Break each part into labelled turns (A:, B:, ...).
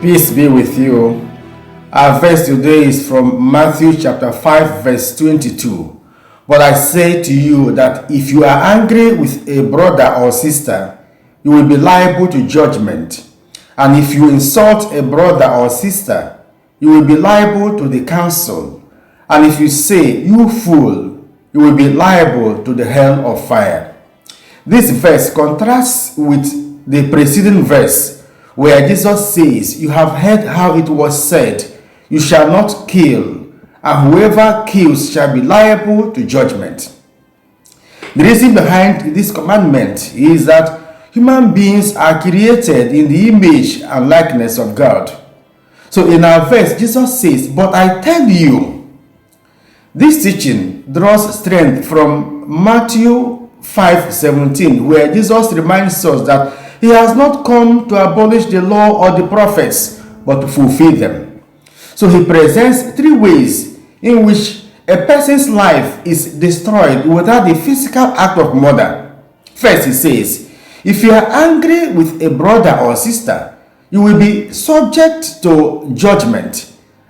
A: Peace be with you. Our verse today is from Matthew chapter 5 verse 22. But I say to you that if you are angry with a brother or sister, you will be liable to judgment. And if you insult a brother or sister, you will be liable to the council. And if you say, "You fool," you will be liable to the hell of fire. This verse contrasts with the preceding verse where Jesus says, "You have heard how it was said, 'You shall not kill,' and whoever kills shall be liable to judgment." The reason behind this commandment is that human beings are created in the image and likeness of God. So in our verse, Jesus says, "But I tell you." This teaching draws strength from Matthew 5:17, where Jesus reminds us that he has not come to abolish the law or the prophets, but to fulfill them. So he presents three ways in which a person's life is destroyed without the physical act of murder. First, he says, if you are angry with a brother or sister, you will be subject to judgment.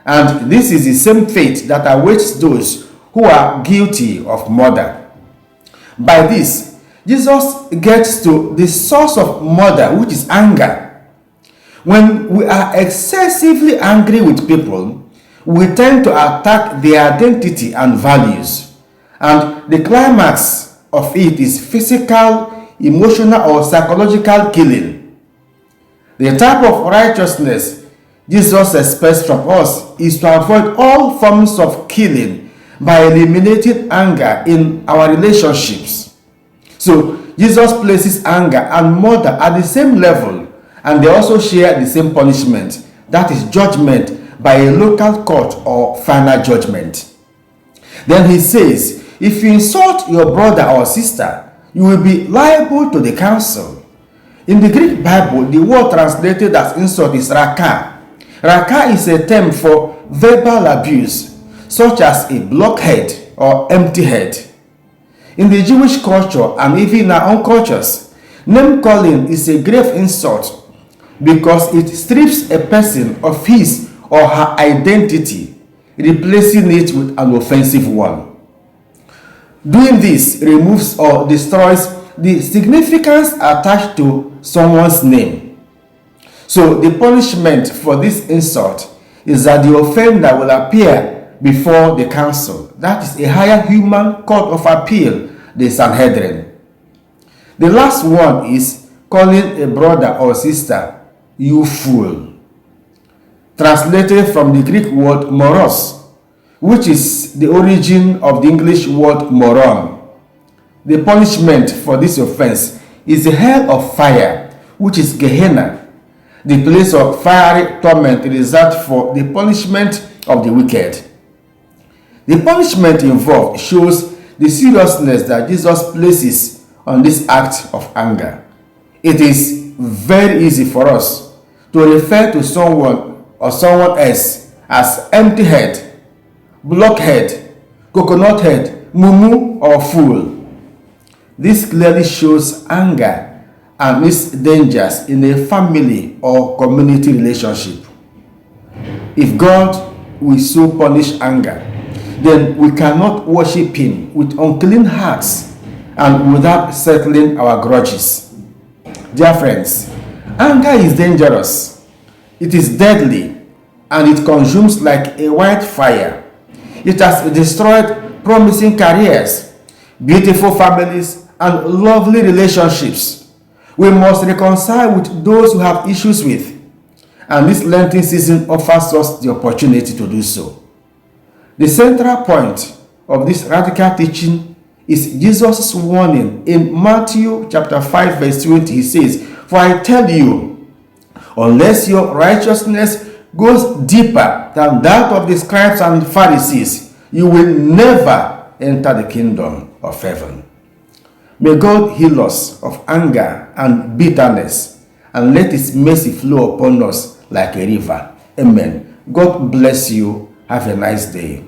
A: And this is the same fate that awaits those who are guilty of murder. By this, Jesus gets to the source of murder, which is anger. When we are excessively angry with people, we tend to attack their identity and values. And the climax of it is physical, emotional, or psychological killing. The type of righteousness Jesus expects from us is to avoid all forms of killing by eliminating anger in our relationships. So Jesus places anger and murder at the same level, and they also share the same punishment, that is judgment by a local court or final judgment. Then he says, if you insult your brother or sister, you will be liable to the council. In the Greek Bible, the word translated as insult is raka. Raka is a term for verbal abuse, such as a blockhead or empty head. In the Jewish culture and even in our own cultures, name calling is a grave insult because it strips a person of his or her identity, replacing it with an offensive one. Doing this removes or destroys the significance attached to someone's name. So the punishment for this insult is that the offender will appear before the council. That is a higher human court of appeal, the Sanhedrin. The last one is calling a brother or sister, "You fool." Translated from the Greek word moros, which is the origin of the English word moron. The punishment for this offense is the hell of fire, which is Gehenna, the place of fiery torment reserved for the punishment of the wicked. The punishment involved shows the seriousness that Jesus places on this act of anger. It is very easy for us to refer to someone or someone else as empty head, blockhead, coconut head, mumu, or fool. This clearly shows anger and its dangers in a family or community relationship. If God will so punish anger, then we cannot worship him with unclean hearts and without settling our grudges. Dear friends, anger is dangerous. It is deadly and it consumes like a wildfire. It has destroyed promising careers, beautiful families, and lovely relationships. We must reconcile with those who have issues with, and this Lenten season offers us the opportunity to do so. The central point of this radical teaching is Jesus' warning in Matthew chapter 5 verse 20. He says, "For I tell you, unless your righteousness goes deeper than that of the scribes and Pharisees, you will never enter the kingdom of heaven." May God heal us of anger and bitterness, and let his mercy flow upon us like a river. Amen. God bless you. Have a nice day.